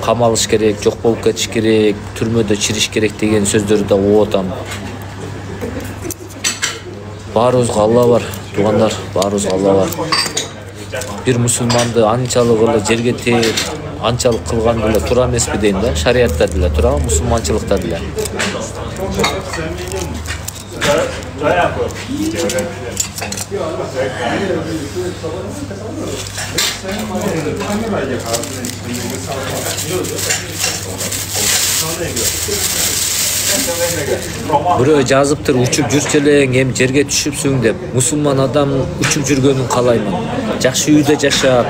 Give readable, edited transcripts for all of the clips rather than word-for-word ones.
камалыш керек, жок болуп кетиш керек, түрмөдө чириш керек деген сөздөрдү да угуп атам. Баарыбызга Алла бар, туугандар, баарыбызга Алла бар. Бир мусулманды анчалык эле жерге тээп, анчалык кылган деле туура эмеспи дейм да. Шариятта деле туура, мусулманчылыкта деле. Бирөө жазыптыр, учуп жүрсө элең эми жерге түшүпсүң деп. Мусулман адам учуп жүргөнүн каалаймын. Жакшы үйдө жашап,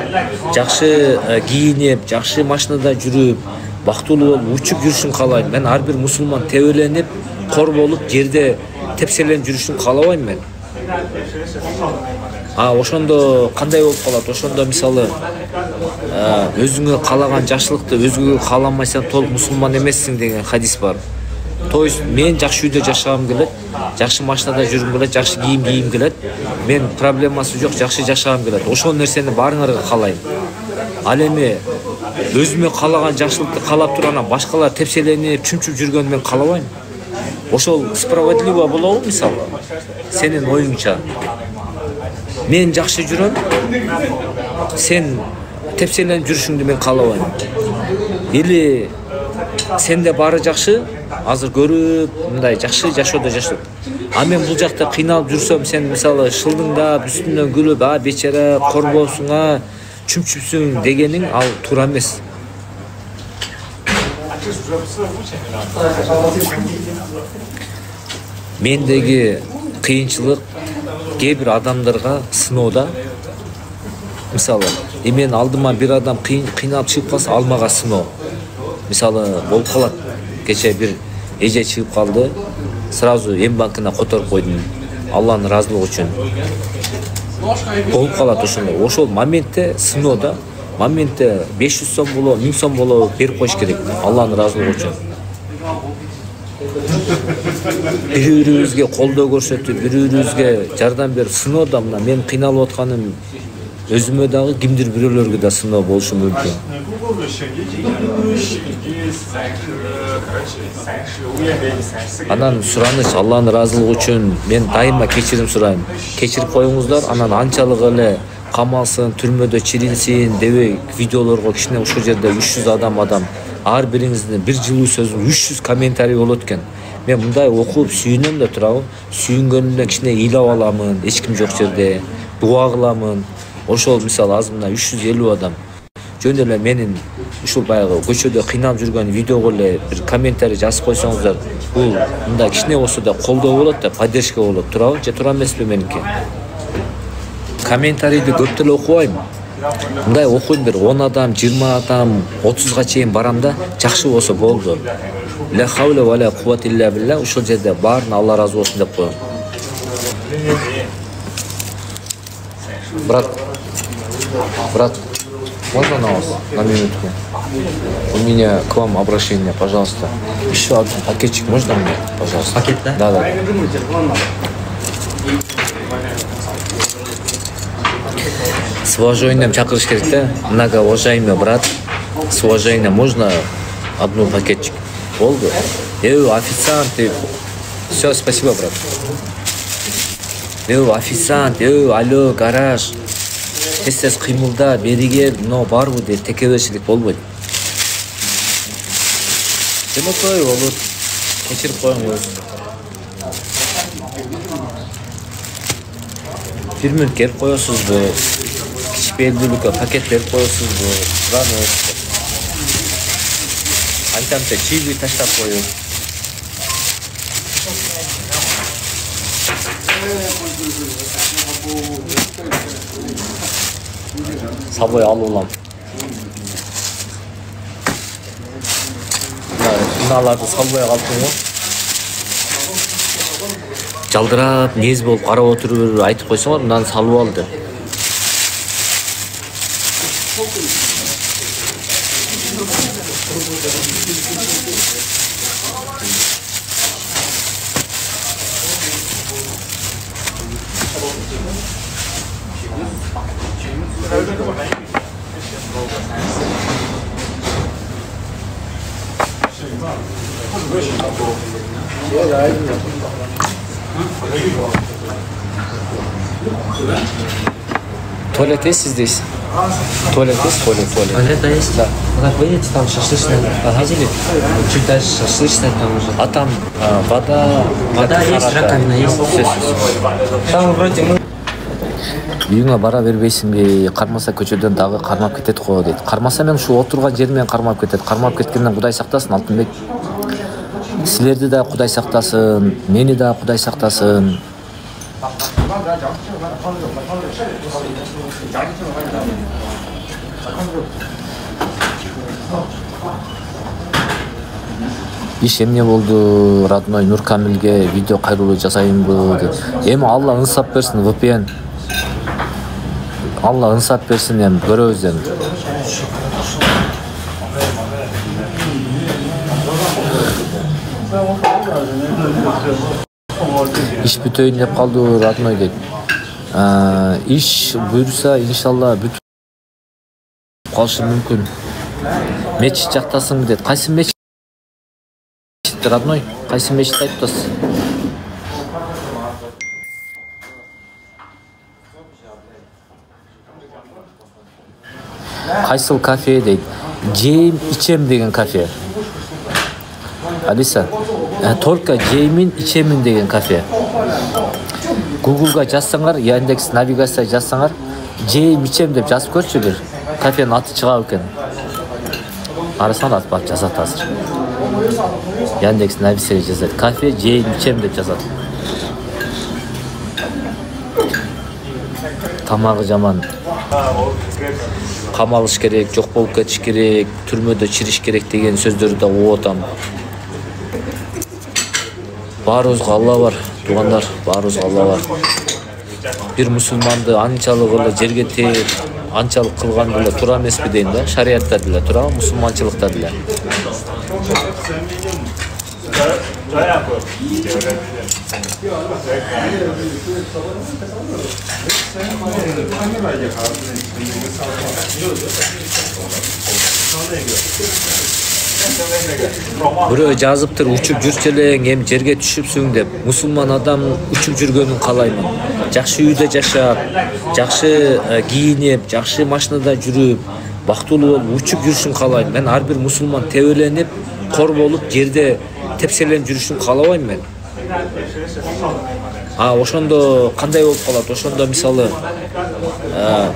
жакшы кийинип, жакшы машинада жүрүп, бактылуу болуп учуп жүрүшүн каалайм. Мен ар бир мусулман тебеленип, кор болуп, жерде тепселенип жүрүшүн каалабайм мен. Ошондо кандай болуп калат? Ошондо мисалы өзүңө каалаган жакшылыкты өзгөгө кааламайсаң толук мусулман эмессиң деген хадис бар. То есть мен жакшы үйдө жашагым келет, жакшы машинада жүргүм келет, жакшы кийим кийгим келет. Мен проблемасы жок, жакшы жашагым келет. Ошол нерсени баарыңарга каалайм. Ал эми өзүмө каалаган жакшылыкты каалап турган башкалар тепселенип, чүмчүп жүргөнүн мен каалабайм. Ошол справедливо болобу мисалы? Сенин оюңча. Мен жакшы жүрөм, сен тепселенип жүрүшүңдү мен каалабайм. Или сенде баары жакшы, азыр көрүп, мындай жакшы жашоодо жашап. Мен бул жакта кыйналып жүрсөм, сен мисалы шылдыңдап, үстүнөн күлүп, бечара, корбосуң, чүмчүпсүң дегениң ал туура эмес. Мендеги кыйынчылык кээ бир адамдарга сыноо. Мисалы, мен алдыма бир адам кыйналып чыгып калса, ал мага сыноо. Мисалы, болуп калат. Кече бир эже чыгып калды, сразу банкына которуп койдум. Алланын ыраазылыгы үчүн. Болуп калат ошондой. Ошол моментте сыноо да. Моментте 500 сом болобу, 1000 сом болобу берип коюш керек. Алланын ыраазылыгы үчүн. Бири-бирибизге колдоо көрсөтүп, бири-бирибизге жардам берип сыноо да мына мен кыйналып атканым өзүмө дагы кимдир бирөөлөргө да сыноо болушу мүмкүн. Анан сураныч Алланын ыраазылыгы үчүн мен дайыма кечирим сурайм. Кечирип коюңуздар, анан анчалык эле камалсын, түрмөдө чирилсин дебей видеолорго кичине ушул жерде 300 адам ар бириңиздин бир жылуу сөзүн 300 комментарий болот экен. Мен мындай окуп сүйүнөм да турабы. Сүйүнгөнүмдөн кичине ыйлап аламын, эч ким жок жерде, дуа кыламын. Ошол мисалы азыр мына 350 адам. Жөн эле менин ушул баягы көчөдө кыйналып жүргөн видеого эле бир комментарий жазып койсоңуздар, бул мындай кичине болсо да колдоо болот да, поддержка болот, турабы? Же туура эмеспи меники? Комментарийди көп деле окубайм. Мындай окуйм, бир 10 адам, 20 адам, 30га чейин барам да, жакшы болсо болду. Ла хавла ва ла куввата илля билля, ушул жерде баарына Алла разы болсун деп коем. Брат, можно на вас? На минутку. У меня к вам обращение, пожалуйста. Еще один пакетчик можно мне, пожалуйста? Пакет, да? Да. С уважением чакырыш керек да. Многоуважаемый брат, с уважением можно одну пакетчик? Болду? Официант. Все, спасибо, брат. Официант, алло, гараж. Тез кыймылда, бериге, но барбы деп текебелчилик болбойт. Жөнөкөй болот. Кечирип коюңуз. Фирмен келип коесузбу? Кичпейилдүүлүккө пакет берип коесузбу? Суранып. Антамча чийби таштап коюп. Сабой алуулам. Финаларды салбай калдым го. Жалдырап, нез болуп карап отуруп айтып койсоңор, мынаны салып ал деп. Tuvalet есть здесь? Туалет есть? Туалет. Туалет, да, есть. Да. Вот так выйдете, там шашлычная. Видели? Чуть дальше шашлычная там уже. А там вода... Вода есть, раковина есть. Все. Там вроде мы... Үйүңө бара бербейсиңби, кармаса көчөдөн дагы кармап кетет го дейт. Кармаса мен ушу отурган жеримен кармап кетет. Кармап кеткенден Кудай сактасын Алтынбек. Силерди да Кудай сактасын, мени да Кудай сактасын. Иш эмне болду, родной Нуркамилге видео кайрылуу жасайынбы деп. Эми Алла ынсап берсин, VPN. Алла ынсап берсин, эми көрөбүз эми. Иш бүтөйүн деп калды, родной дейт. Иш буйруса, иншалла бүтүп калышы мүмкүн. Мечит жактасыңбы дейт. Кайсы мечит, родной? Кайсы мечит айтып атасыз? Кайсыл кафе дейт. Жейм ичем деген кафе. Алиса, только жеймин ичемин деген кафе. Google'га жазсаңар, Яндекс навигация жазсаңар, жейм ичем деп жазып көрчү бир. Кафенин аты чыга экен. Арасынан аты бар жазат азыр. Яндекс навигация жазат. Кафе жейм ичем деп жазат. Тамагы жаман. Камалыш керек, жок болуп кетиш керек, түрмөдө чириш керек деген сөздөрдү да угуп атам. Баарыбызга Алла бар, туугандар, баарыбызга Алла бар. Бир мусулманды анчалык эле жерге тээп, анчалык кылган деле туура эмеспи дейм да, шариятта деле туура, мусулманчылыкта деле. Бирөө жазыптыр, учуп жүрчү элең, эми жерге түшүпсүң деп. Мусулман адам учуп жүргөнүн каалаймын. Жакшы үйдө жашап, жакшы кийинип, жакшы машинада жүрүп, бактылуу болуп учуп жүрүшүн каалайм. Мен ар бир мусулман тебеленип, кор болуп, жерде тепселенип жүрүшүн каалабайм мен. Ошондо кандай болуп калат? Ошондо мисалы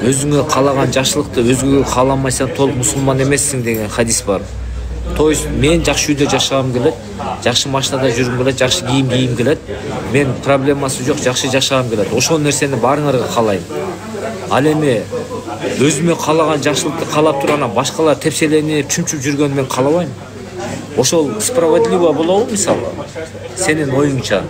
өзүңө каалаган жакшылыкты өзгөгө кааламайсаң толук мусулман эмессиң деген хадис бар. То есть мен жакшы үйдө жашагым келет, жакшы машинада жүргүм келет, жакшы кийим кийгим келет. Мен проблемасы жок, жакшы жашагым келет. Ошол нерсени баарыңарга каалайм. Ал эми өзүмө каалаган жакшылыкты каалап турган башкалар тепселенип, чүмчүп жүргөнүн мен каалабайм. Ошол справедливо болобу мисалы? Сенин оюңча?